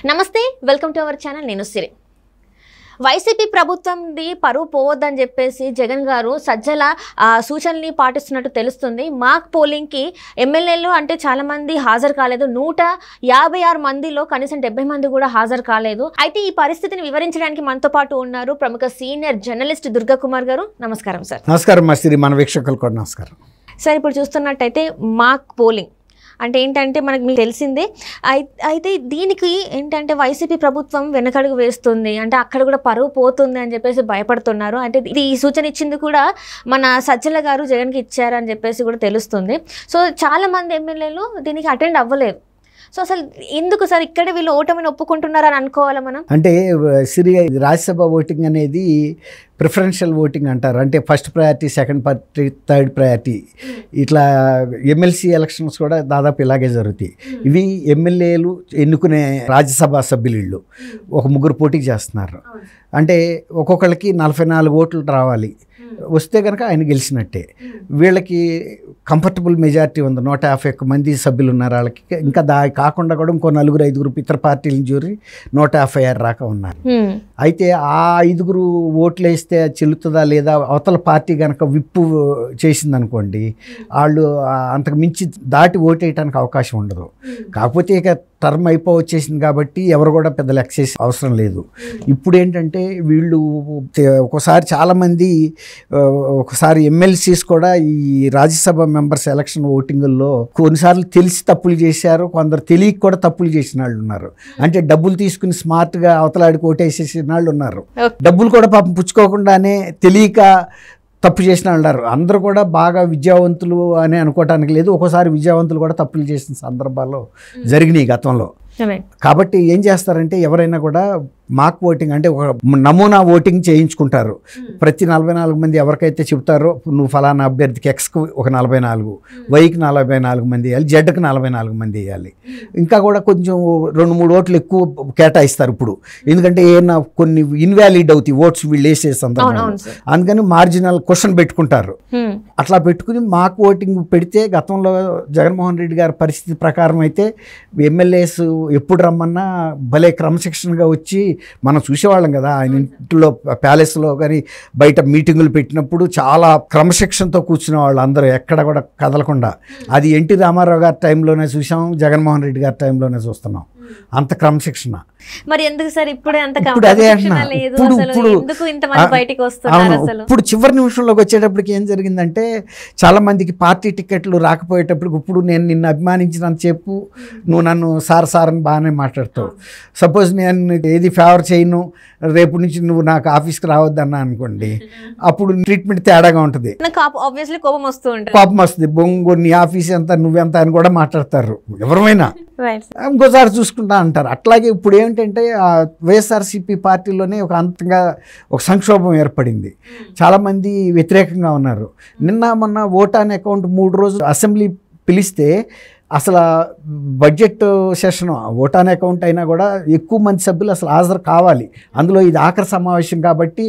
నమస్తే, welcome to our channel. నేను సిరి. YCP ప్రభుత్వంది పరువు పోవద్దని చెప్పేసి జగన్ గారు సజ్జల సూచనల్ని పాటిస్తున్నట్టు తెలుస్తుంది. మాక్ పోలింగ్కి ఎమ్మెల్యేలు అంటే చాలామంది హాజరు కాలేదు. 156 మందిలో కనీసం 70 మంది కూడా హాజరు కాలేదు. అయితే ఈ పరిస్థితిని వివరించడానికి మనతో పాటు ఉన్నారు ప్రముఖ సీనియర్ జర్నలిస్ట్ దుర్గా కుమార్ గారు. నమస్కారం సార్. నమస్కారం మస్తిరి, మన వీక్షకులు కూడా నమస్కారం సార్. ఇప్పుడు చూస్తున్నట్టయితే మాక్ పోలింగ్ అంటే ఏంటంటే మనకు మీకు తెలిసిందే. అయితే దీనికి ఏంటంటే వైసీపీ ప్రభుత్వం వెనకడుగు వేస్తుంది, అంటే అక్కడ కూడా పరువు పోతుంది అని చెప్పేసి భయపడుతున్నారు. అంటే ఈ సూచన ఇచ్చింది కూడా మన సజ్జల గారు జగన్కి ఇచ్చారని చెప్పేసి కూడా తెలుస్తుంది. సో చాలామంది ఎమ్మెల్యేలు దీనికి అటెండ్ అవ్వలేదు. సో అసలు ఎందుకు సార్ ఇక్కడ వీళ్ళు ఓటమిని ఒప్పుకుంటున్నారని అనుకోవాలా మనం? అంటే సిరిగా రాజ్యసభ ఓటింగ్ అనేది ప్రిఫరెన్షియల్ ఓటింగ్ అంటారు. అంటే first priority, second priority, third priority, ఇట్లా ఎమ్మెల్సీ ఎలక్షన్స్ కూడా దాదాపు ఇలాగే జరుగుతాయి. ఇవి ఎమ్మెల్యేలు ఎన్నుకునే రాజ్యసభ సభ్యులు ఒక ముగ్గురు పోటీకి చేస్తున్నారు. అంటే ఒక్కొక్కరికి 44 ఓట్లు రావాలి. వస్తే కనుక ఆయన గెలిచినట్టే. వీళ్ళకి కంఫర్టబుల్ మెజారిటీ ఉంది. 151 మంది సభ్యులు ఉన్నారు వాళ్ళకి. ఇంకా కాకుండా కూడా ఇంకో 4-5 ఇతర పార్టీలను జూరి 156 రాక ఉన్నారు. అయితే ఆ 5 ఓట్లు వేస్తే చెల్లుతుందా లేదా, అవతల పార్టీ కనుక విప్పు చేసిందనుకోండి, వాళ్ళు అంతకు మించి దాటి ఓటేయడానికి అవకాశం ఉండదు. కాకపోతే ఇక టర్మ్ వచ్చేసింది కాబట్టి ఎవరు కూడా పెద్ద లెక్క చేసే అవసరం లేదు. ఇప్పుడు ఏంటంటే వీళ్ళు ఒకసారి చాలామంది ఒకసారి ఎమ్మెల్సీస్ కూడా ఈ రాజ్యసభ మెంబర్స్ ఎలక్షన్ ఓటింగుల్లో కొన్నిసార్లు తెలిసి తప్పులు చేశారు, కొందరు తెలియక కూడా తప్పులు చేసిన వాళ్ళు ఉన్నారు. అంటే డబ్బులు తీసుకుని స్మార్ట్గా అవతలాడికి ఓటేసేసిన వాళ్ళు ఉన్నారు. డబ్బులు కూడా పాపం పుచ్చుకోకుండానే తెలియక తప్పు చేసిన వాళ్ళు ఉన్నారు. అందరూ కూడా బాగా విద్యావంతులు అని అనుకోవటానికి లేదు. ఒక్కోసారి విద్యావంతులు కూడా తప్పులు చేసిన సందర్భాల్లో జరిగినాయి గతంలో. కాబట్టి ఏం చేస్తారంటే ఎవరైనా కూడా మాక్ ఓటింగ్ అంటే ఒక నమూనా ఓటింగ్ చేయించుకుంటారు. ప్రతి 44 మంది ఎవరికైతే చెప్తారో నువ్వు ఫలానా అభ్యర్థికి ఎక్స్కి ఒక 44, వైకి 44 మంది వేయాలి, జెడ్కి 44 మంది వేయాలి. ఇంకా కూడా కొంచెం 2-3 ఓట్లు ఎక్కువ కేటాయిస్తారు ఇప్పుడు. ఎందుకంటే ఏమన్నా కొన్ని ఇన్వాలిడ్ అవుతాయి ఓట్స్ వీళ్ళు వేసే సందర్భంలో. అందుకని మార్జినల్ క్వశ్చన్ పెట్టుకుంటారు. అట్లా పెట్టుకుని మాక్ ఓటింగ్ పెడితే గతంలో జగన్మోహన్ రెడ్డి గారి పరిస్థితి ప్రకారం అయితే ఎమ్మెల్యేస్ ఎప్పుడు రమ్మన్నా భలే క్రమశిక్షణగా వచ్చి మనం చూసేవాళ్ళం కదా. ఆయన ఇంట్లో ప్యాలెస్లో కానీ బయట మీటింగులు పెట్టినప్పుడు చాలా క్రమశిక్షణతో కూర్చునే వాళ్ళు అందరూ, ఎక్కడ కూడా కదలకుండా. అది ఎన్టీ రామారావు గారి టైంలోనే చూసాం, జగన్మోహన్ రెడ్డి గారి టైంలోనే చూస్తున్నాం. అంత క్రమశిక్షణ. మరి ఎందుకు సార్ ఇప్పుడు అదే అన్నా. ఇప్పుడు చివరి నిమిషంలోకి వచ్చేటప్పటికి ఏం జరిగిందంటే చాలా మందికి పార్టీ టికెట్లు రాకపోయేటప్పటికి, ఇప్పుడు నేను నిన్ను అభిమానించినంత చెప్పు, నువ్వు నన్ను సార్ అని బాగానే మాట్లాడతావు. సపోజ్ నేను ఏది ఫేవర్ చేయను, రేపు నుంచి నువ్వు నాకు ఆఫీస్కి రావద్దన్నా అనుకోండి, అప్పుడు ట్రీట్మెంట్ తేడాగా ఉంటుంది. కోపం వస్తుంది. బొంగు నీ ఆఫీస్ ఎంత, నువ్వెంత అని కూడా మాట్లాడతారు ఎవరైనా. ఇంకోసారి చూసుకుంటా అంటారు. అట్లాగే ఇప్పుడు ఏంటంటే వైఎస్ఆర్సీపీ పార్టీలోనే ఒక అంతగా ఒక సంక్షోభం ఏర్పడింది. చాలామంది వ్యతిరేకంగా ఉన్నారు. మొన్న ఓట్ ఆన్ అకౌంట్ 3 రోజులు అసెంబ్లీ పిలిస్తే అసలు budget session vote on account అయినా కూడా ఎక్కువ మంది సభ్యులు అసలు హాజరు కావాలి. అందులో ఇది ఆఖరి సమావేశం కాబట్టి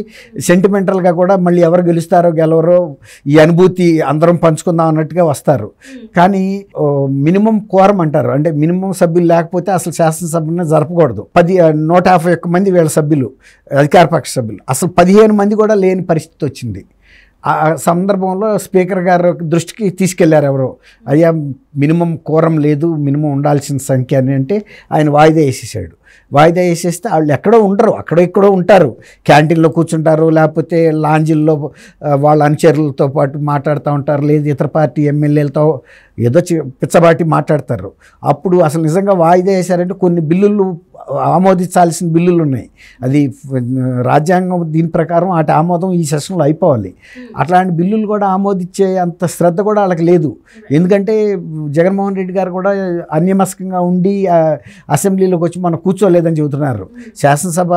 సెంటిమెంటల్గా కూడా మళ్ళీ ఎవరు గెలుస్తారో గెలవరో ఈ అనుభూతి అందరం పంచుకుందాం అన్నట్టుగా వస్తారు. కానీ మినిమం కోరం అంటారు, అంటే మినిమం సభ్యులు లేకపోతే అసలు శాసనసభను జరపకూడదు. 151 మంది వీళ్ళ సభ్యులు, అధికారపక్ష సభ్యులు, అసలు 15 మంది కూడా లేని పరిస్థితి వచ్చింది. ఆ సందర్భంలో స్పీకర్ గారు దృష్టికి తీసుకెళ్లారు ఎవరో, అయ్యా మినిమం కోరం లేదు, మినిమం ఉండాల్సిన సంఖ్య అని. అంటే ఆయన వాయిదా వేసేసాడు. వాయిదా వేసేస్తే వాళ్ళు ఎక్కడో ఉండరు, ఇక్కడో ఉంటారు. క్యాంటీన్లో కూర్చుంటారు, లేకపోతే లాంజీల్లో వాళ్ళ అనుచరులతో పాటు మాట్లాడుతూ ఉంటారు, లేదు ఇతర పార్టీ ఎమ్మెల్యేలతో ఏదో పిచ్చబాటి మాట్లాడతారు. అప్పుడు అసలు నిజంగా వాయిదా వేశారంటే కొన్ని బిల్లులు ఆమోదించాల్సిన బిల్లులు ఉన్నాయి. అది రాజ్యాంగం దీని ప్రకారం వాటి ఆమోదం ఈ సెషన్లో అయిపోవాలి. అట్లాంటి బిల్లులు కూడా ఆమోదించే అంత శ్రద్ధ కూడా వాళ్ళకి లేదు. ఎందుకంటే జగన్మోహన్ రెడ్డి గారు కూడా అన్యమస్కంగా ఉండి అసెంబ్లీలోకి వచ్చి మనం కూర్చోలేదని చెబుతున్నారు. శాసనసభ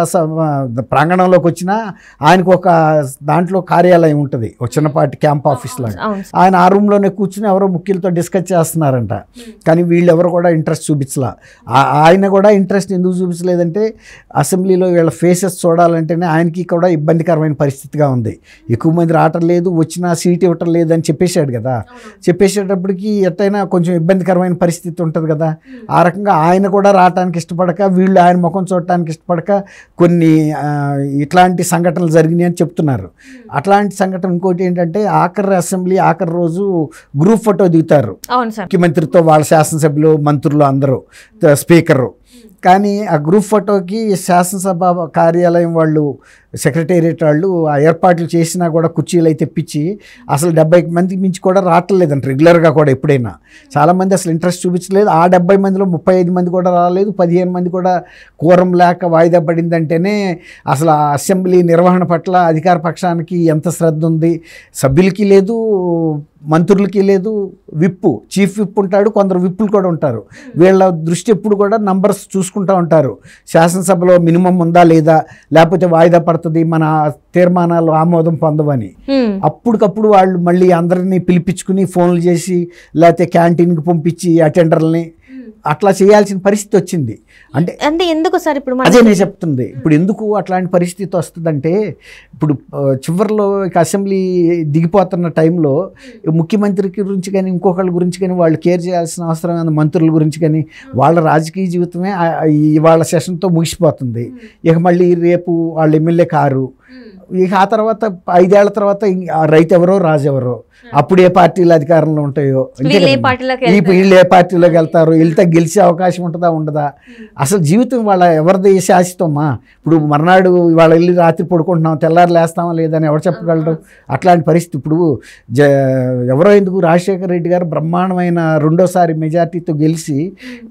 ప్రాంగణంలోకి వచ్చినా ఆయనకు ఒక దాంట్లో కార్యాలయం ఉంటుంది, ఒక చిన్నపాటి క్యాంప్ ఆఫీస్ లాగా. ఆయన ఆ రూమ్లోనే కూర్చుని ఎవరో ముఖ్యులతో డిస్కస్ చేస్తున్నారంట. కానీ వీళ్ళు ఎవరు కూడా ఇంట్రెస్ట్ చూపించలా. ఆయన కూడా ఇంట్రెస్ట్ ఎందుకు చూపించలేదంటే అసెంబ్లీలో వీళ్ళ ఫేసెస్ చూడాలంటేనే ఆయనకి కూడా ఇబ్బందికరమైన పరిస్థితిగా ఉంది. ఎక్కువ మంది రావటం లేదు, వచ్చినా సీట్ ఇవ్వటం లేదు అని చెప్పేశాడు కదా. చెప్పేసేటప్పటికి ఎట్టయినా కొంచెం ఇబ్బందికరమైన పరిస్థితి ఉంటుంది కదా. ఆ రకంగా ఆయన కూడా రావటానికి ఇష్టపడక, వీళ్ళు ఆయన ముఖం చూడటానికి ఇష్టపడక కొన్ని ఇట్లాంటి సంఘటనలు జరిగినాయి అని చెప్తున్నారు. అట్లాంటి సంఘటన ఇంకోటి ఏంటంటే అసెంబ్లీ ఆఖరి రోజు గ్రూప్ ఫోటో దిగుతారు ముఖ్యమంత్రితో, వాళ్ళ శాసనసభ్యులు, మంత్రులు అందరూ, స్పీకరు. కానీ ఆ గ్రూప్ ఫోటోకి శాసనసభ కార్యాలయం వాళ్ళు, సెక్రటేరియట్ వాళ్ళు ఆ ఏర్పాట్లు చేసినా కూడా కుర్చీలు అయితే తెప్పించి అసలు 70 మందికి మించి కూడా రావట్లేదంట రెగ్యులర్గా కూడా. ఎప్పుడైనా చాలామంది అసలు ఇంట్రెస్ట్ చూపించలేదు. ఆ 70 మందిలో 35 మంది కూడా రాలేదు, 15 మంది కూడా కోరం లేక వాయిదా పడిందంటేనే అసలు ఆ అసెంబ్లీ నిర్వహణ పట్ల అధికార పక్షానికి ఎంత శ్రద్ధ ఉంది. సభ్యులకి లేదు, మంత్రులకి లేదు. విప్పు, చీఫ్ విప్ ఉంటాడు, కొందరు విప్పులు కూడా ఉంటారు. వీళ్ళ దృష్టి ఎప్పుడు కూడా నంబర్స్ చూసుకుంటూ ఉంటారు. శాసనసభలో మినిమం ఉందా లేదా, లేకపోతే వాయిదా పడుతుంది, మన తీర్మానాలు ఆమోదం పొందవని. అప్పటికప్పుడు వాళ్ళు మళ్ళీ అందరినీ పిలిపించుకుని ఫోన్లు చేసి, లేకపోతే క్యాంటీన్కి పంపించి అటెండర్లని అట్లా చేయాల్సిన పరిస్థితి వచ్చింది. అంటే ఎందుకు సార్ ఇప్పుడు అదే నేను చెప్తుంది. ఇప్పుడు ఎందుకు అట్లాంటి పరిస్థితి వస్తుందంటే, ఇప్పుడు చివరిలో అసెంబ్లీ దిగిపోతున్న టైంలో ముఖ్యమంత్రి గురించి కానీ ఇంకొకళ్ళ గురించి కానీ వాళ్ళు కేర్ చేయాల్సిన అవసరం, మంత్రుల గురించి కానీ వాళ్ళ రాజకీయ జీవితమే వాళ్ళ సెషన్తో ముగిసిపోతుంది. ఇక మళ్ళీ రేపు వాళ్ళ ఎమ్మెల్యే కారు, ఇక ఆ తర్వాత 5 ఏళ్ల తర్వాత రైతు ఎవరో రాజు ఎవరో, అప్పుడు ఏ పార్టీలు అధికారంలో ఉంటాయో, వీళ్ళు ఏ పార్టీలోకి వెళ్తారో, వెళ్తే గెలిచే అవకాశం ఉంటుందా ఉండదా, అసలు జీవితం వాళ్ళ ఎవరిది శాశ్వతమా? ఇప్పుడు మర్నాడు వాళ్ళ వెళ్ళి రాత్రి పడుకుంటున్నాం, తెల్లారు లేస్తామా లేదని ఎవరు చెప్పగలరు? అట్లాంటి పరిస్థితి. ఇప్పుడు ఎవరో ఎందుకు రాజశేఖర రెడ్డి గారు బ్రహ్మాండమైన రెండోసారి మెజార్టీతో గెలిచి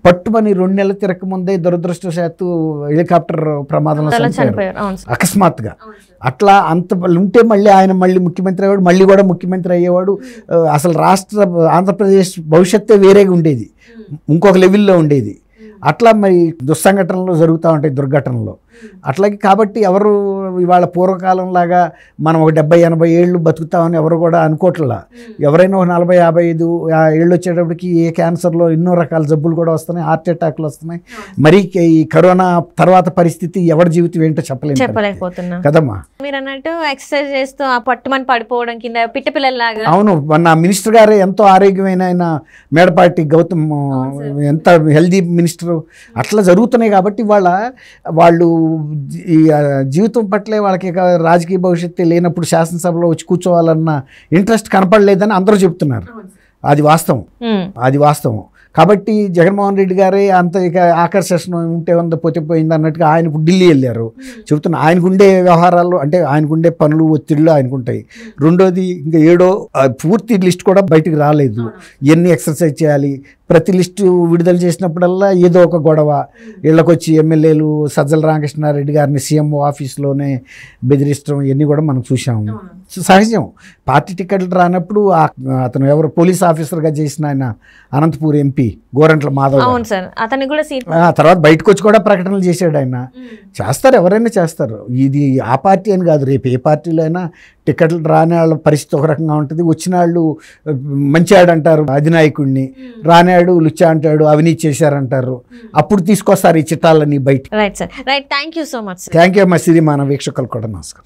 పట్టుమని 2 నెలల తిరగకముందే దురదృష్టవశాత్తు హెలికాప్టర్ ప్రమాదంలో చనిపోయారు అకస్మాత్తుగా. అట్లా అంత ఉంటే మళ్ళీ ఆయన మళ్ళీ ముఖ్యమంత్రి అయ్యేవాడు, మళ్ళీ కూడా ముఖ్యమంత్రి అయ్యేవాడు. అసలు ఆంధ్రప్రదేశ్ భవిష్యత్తే వేరేగా ఉండేది, ఇంకొక లెవెల్లో ఉండేది. అట్లా మరి దుస్సంఘటనలు జరుగుతూ ఉంటాయి, దుర్ఘటనలు అట్లాగే. కాబట్టి ఎవరు ఇవాళ పూర్వకాలంలాగా మనం ఒక 70-80 ఏళ్ళు బతుకుతామని ఎవరు కూడా అనుకోవట్లా. ఎవరైనా ఒక 40-55 ఏళ్ళు వచ్చేటప్పటికి ఏ క్యాన్సర్లో ఎన్నో రకాల జబ్బులు కూడా వస్తున్నాయి, హార్ట్ అటాక్లు వస్తున్నాయి. మరి ఈ కరోనా తర్వాత పరిస్థితి ఎవరి జీవితం ఏంటో చెప్పలేకపోతున్నా కదమ్మా. మీరు అన్నట్టు ఎక్సర్సైజ్ చేస్తూ ఆ పట్టుమని పడిపోవడం కింద పిట్ట పిల్లల్లాగా. అవును, మన మినిస్టర్ గారే ఎంతో ఆరోగ్యమైన ఆయన, మేడపాటి గౌతమ్ ఎంత హెల్దీ మినిస్టర్. అట్లా జరుగుతున్నాయి. కాబట్టి వాళ్ళు ఈ జీవితం పట్లే వాళ్ళకి రాజకీయ భవిష్యత్తు లేనప్పుడు శాసనసభలో వచ్చి కూర్చోవాలన్న ఇంట్రెస్ట్ కనపడలేదని అందరూ చెప్తున్నారు. అది వాస్తవం. కాబట్టి జగన్మోహన్ రెడ్డి గారే అంత ఇక ఆకర్షణ ఉంటే పోతే పోయింది అన్నట్టుగా ఆయన ఇప్పుడు ఢిల్లీ వెళ్ళారు. చెబుతున్నా ఆయనకుండే వ్యవహారాలు, అంటే ఆయనకుండే పనులు, ఒత్తిళ్ళు ఆయనకుంటాయి. రెండోది ఇంకా పూర్తి లిస్ట్ కూడా బయటకు రాలేదు. ఎన్ని ఎక్సర్సైజ్ చేయాలి, ప్రతి లిస్టు విడుదల చేసినప్పుడల్లా ఏదో ఒక గొడవ. ఇళ్ళకొచ్చి ఎమ్మెల్యేలు సజ్జల రామకృష్ణారెడ్డి గారిని సీఎంఓ ఆఫీస్లోనే బెదిరిస్తడం, ఇవన్నీ కూడా మనం చూసాము. సహజం. పార్టీ టికెట్లు రానప్పుడు అతను ఎవరు పోలీస్ ఆఫీసర్గా చేసిన ఆయన అనంతపూర్ ఎంపీ గోరంట్ల మాధవ్, తర్వాత బయటకు వచ్చి కూడా ప్రకటనలు చేశాడు ఆయన. చేస్తారు, ఎవరైనా చేస్తారు. ఇది ఆ పార్టీ అని కాదు, రేపు ఏ పార్టీలో అయినా టికెట్లు రాని వాళ్ళ పరిస్థితి ఒక రకంగా ఉంటుంది. వచ్చిన వాళ్ళు మంచివాడు అంటారు అధినాయకుడిని, రానాడు లుచ్చా అంటాడు, అవినీతి చేశారంటారు. అప్పుడు తీసుకొస్తారు ఈ చిట్టాలన్నీ బయట. Right sir, right. Thank you so much. Thank you అమ్మా. సిరిమాన వీక్షకులు కూడా నమస్కారం.